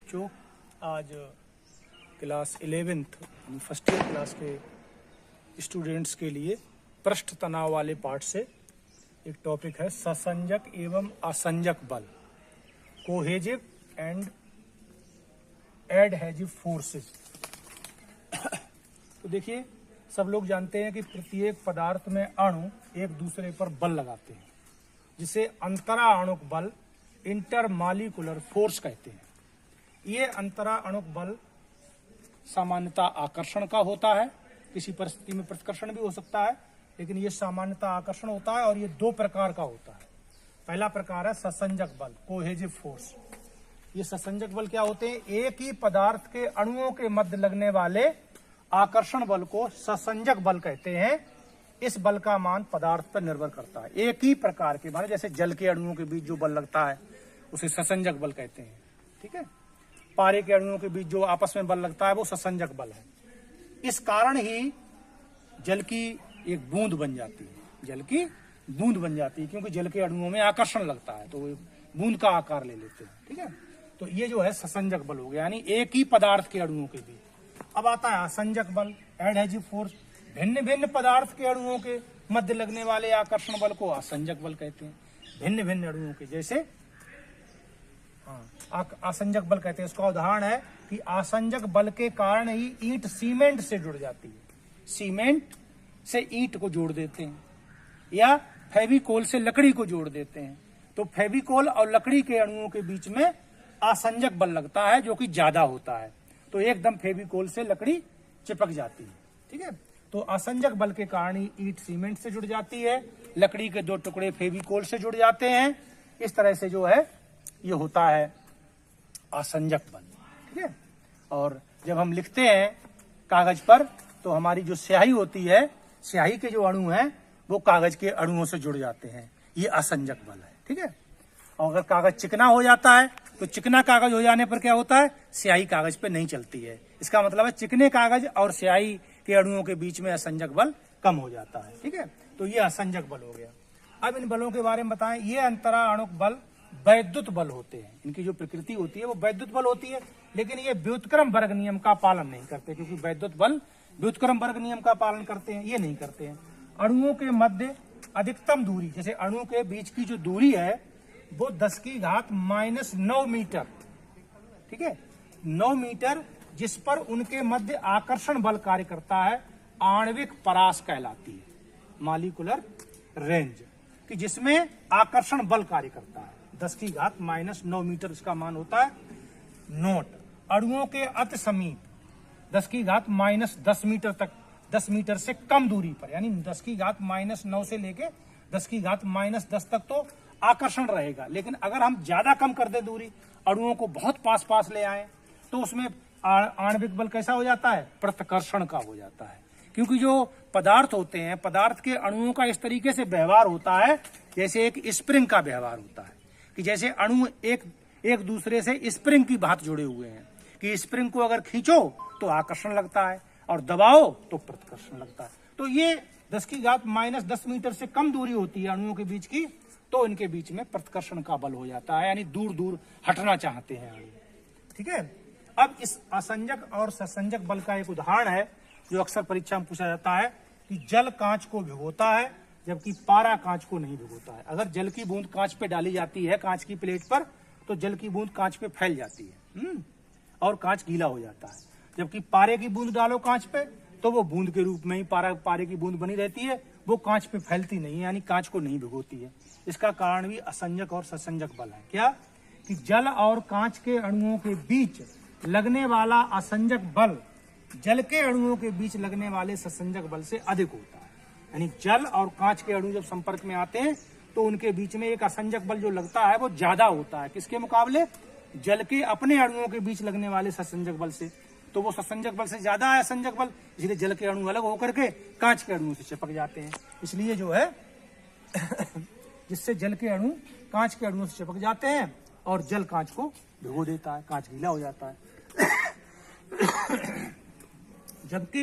बच्चों, आज class 11th first year class के स्टूडेंट्स के लिए पृष्ठ तनाव वाले पार्ट से एक टॉपिक है ससंजक एवं असंजक बल, कोहेजिव एंड एडहेजिव फोर्सेस। तो देखिए, सब लोग जानते हैं कि प्रत्येक पदार्थ में अणु एक दूसरे पर बल लगाते हैं, जिसे अंतरा अणुक बल इंटरमालिकुलर फोर्स कहते हैं। ये अंतरा अणुक बल सामान्यतः आकर्षण का होता है, किसी परिस्थिति में प्रतिकर्षण भी हो सकता है, लेकिन ये सामान्यतः आकर्षण होता है और ये दो प्रकार का होता है। पहला प्रकार है ससंजक बल, कोहेजिव फोर्स। ये ससंजक बल क्या होते हैं? एक ही पदार्थ के अणुओं के मध्य लगने वाले आकर्षण बल को ससंजक बल कहते हैं। इस बल का मान पदार्थ पर निर्भर करता है। एक ही प्रकार के, माने जैसे जल के अणुओं के बीच जो बल लगता है उसे ससंजक बल कहते हैं, ठीक है। पारे के अणुओं के बीच जो आपस में बल लगता है वो ससंजक बल है। इस कारण ही जल की एक बूंद बन जाती है, जल की बूंद बन जाती है, क्योंकि जल के अणुओं में आकर्षण लगता है तो वो बूंद का आकार ले लेते हैं, ठीक है। तो ये जो है ससंजक बल हो गया, यानी एक ही पदार्थ के अणुओं के बीच। अब आता है असंजक बल, एडहेजिव फोर्स। भिन्न भिन्न पदार्थ के अणुओं के मध्य लगने वाले आकर्षण बल को असंजक बल कहते हैं। भिन्न भिन्न अणुओं के, जैसे असंजक बल कहते हैं। उसका उदाहरण है कि असंजक बल के कारण ही ईंट सीमेंट से जुड़ जाती है, सीमेंट से ईंट को जोड़ देते हैं, या फेविकोल से लकड़ी को जोड़ देते हैं। तो फेविकोल और लकड़ी के अणुओं के बीच में असंजक बल लगता है, जो कि ज्यादा होता है, तो एकदम फेविकोल से लकड़ी चिपक जाती है, ठीक है। तो असंजक बल के कारण ही ईंट सीमेंट से जुड़ जाती है, लकड़ी के दो टुकड़े फेविकोल से जुड़ जाते हैं। इस तरह से जो है ये होता है असंजक बल, ठीक है। और जब हम लिखते हैं कागज पर तो हमारी जो स्याही होती है, स्याही के जो अणु हैं वो कागज के अणुओं से जुड़ जाते हैं, ये असंजक बल है, ठीक है। और अगर कागज चिकना हो जाता है तो चिकना कागज हो जाने पर क्या होता है? स्याही कागज पे नहीं चलती है। इसका मतलब है चिकने कागज और स्याही के अणुओं के बीच में असंजक बल कम हो जाता है, ठीक है। तो ये असंजक बल हो गया। अब इन बलों के बारे में बताएं। ये अंतरा अणुक बल वैद्युत बल होते हैं। इनकी जो प्रकृति होती है वो वैद्युत बल होती है, लेकिन ये व्युत्क्रम वर्ग नियम का पालन नहीं करते, क्योंकि वैद्युत बल व्युत्क्रम वर्ग नियम का पालन करते हैं, ये नहीं करते हैं। अणुओं के मध्य अधिकतम दूरी, जैसे अणु के बीच की जो दूरी है वो 10⁻⁹ मीटर, ठीक है, 9 मीटर, जिस पर उनके मध्य आकर्षण बल कार्य करता है, आणविक परास कहलाती है, मालिकुलर रेंज, कि जिसमें आकर्षण बल कार्य करता है। 10⁻⁹ मीटर इसका मान होता है। नोट, अणुओं के अति समीप 10⁻⁻10 मीटर तक, 10 मीटर से कम दूरी पर, यानी 10⁻⁹ से लेके 10⁻10 तक तो आकर्षण रहेगा। लेकिन अगर हम ज्यादा कम कर दे दूरी, अणुओं को बहुत पास पास ले आए, तो उसमें आणविक बल कैसा हो जाता है? प्रतिकर्षण का हो जाता है। क्योंकि जो पदार्थ होते हैं, पदार्थ के अणुओं का इस तरीके से व्यवहार होता है जैसे एक स्प्रिंग का व्यवहार होता है, कि जैसे अणु एक दूसरे से स्प्रिंग की भांति जुड़े हुए हैं, कि स्प्रिंग को अगर खींचो तो आकर्षण लगता है और दबाओ तो प्रतिकर्षण लगता है। तो ये 10⁻10 मीटर से कम दूरी होती है अणुओं के बीच की, तो इनके बीच में प्रतिकर्षण का बल हो जाता है, यानी दूर दूर हटना चाहते हैं अणु, ठीक है। अब इस असंजक और ससंजक बल का एक उदाहरण है जो अक्सर परीक्षा में पूछा जाता है, कि जल कांच को भिगोता है जबकि पारा कांच को नहीं भिगोता है। अगर जल की बूंद कांच पे डाली जाती है, कांच की प्लेट पर, तो जल की बूंद कांच पे फैल जाती है और कांच गीला हो जाता है। जबकि पारे की बूंद डालो कांच पे तो वो बूंद के रूप में ही पारे की बूंद बनी रहती है, वो कांच पे फैलती नहीं है, यानी कांच को नहीं भिगोती है। इसका कारण भी असंजक और ससंजक बल है। क्या? कि जल और कांच के अणुओं के बीच लगने वाला असंजक बल जल के अणुओं के बीच लगने वाले ससंजक बल से अधिक होता है। यानी जल और कांच के अणु जब संपर्क में आते हैं तो उनके बीच में एक असंजक बल जो लगता है वो ज्यादा होता है, किसके मुकाबले? जल के अपने अणुओं के बीच लगने वाले ससंजक बल से। तो वो ससंजक बल से ज्यादा है असंजक बल, इसलिए जल के अणु अलग होकर के कांच के अणुओं से चिपक जाते हैं। इसलिए जो है जिससे जल के अणु कांच के अणुओं से चिपक जाते हैं और जल कांच को भिगो देता है, कांच गीला हो जाता है। जबकि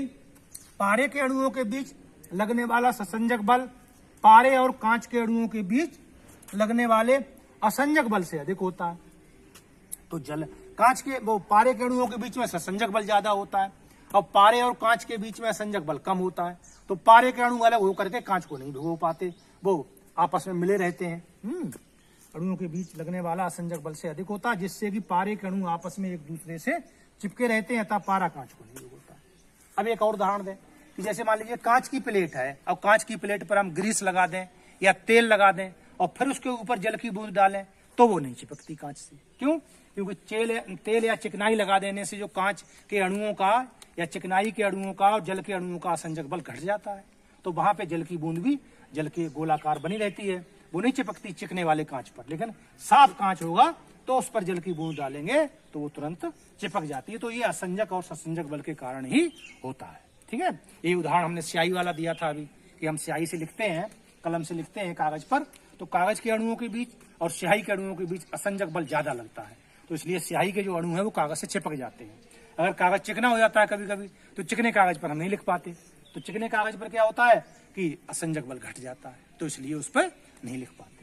पारे के अणुओं के बीच लगने वाला ससंजक बल पारे और कांच के अणुओं के बीच लगने वाले असंजक बल से अधिक होता है। तो कांच के वो पारे के अणुओं के बीच में संसंजक बल ज्यादा होता है और पारे और कांच के बीच में असंजक बल कम होता है। तो पारे के अणु अलग होकर के कांच को नहीं भिगो पाते, वो आपस में मिले रहते हैं। अणुओं के बीच लगने वाला असंजक बल से अधिक होता है, जिससे कि पारे के अणु आपस में एक दूसरे से चिपके रहते हैं, तब पारा कांच को नहीं भिगोता। अब एक और उदाहरण दें कि जैसे मान लीजिए कांच की प्लेट है और कांच की प्लेट पर हम ग्रीस लगा दें या तेल लगा दें और फिर उसके ऊपर जल की बूंद डालें तो वो नहीं चिपकती कांच से। क्यों? क्योंकि तेल या चिकनाई लगा देने से जो कांच के अणुओं का या चिकनाई के अणुओं का और जल के अणुओं का असंजक बल घट जाता है, तो वहां पे जल की बूंद भी जल के गोलाकार बनी रहती है, वो नहीं चिपकती चिकने वाले कांच पर। लेकिन साफ कांच होगा तो उस पर जल की बूंद डालेंगे तो वो तुरंत चिपक जाती है। तो ये असंजक और ससंजक बल के कारण ही होता है। ठीक है, ये उदाहरण हमने स्याही वाला दिया था अभी कि हम स्याही से लिखते हैं, कलम से लिखते हैं कागज पर, तो कागज के अणुओं के बीच और स्याही के अणुओं के बीच असंजक बल ज्यादा लगता है, तो इसलिए स्याही के जो अणु है वो कागज से चिपक जाते हैं। अगर कागज चिकना हो जाता है कभी कभी तो चिकने कागज पर हम नहीं लिख पाते, तो चिकने कागज पर क्या होता है कि असंजक बल घट जाता है, तो इसलिए उस पर नहीं लिख पाते।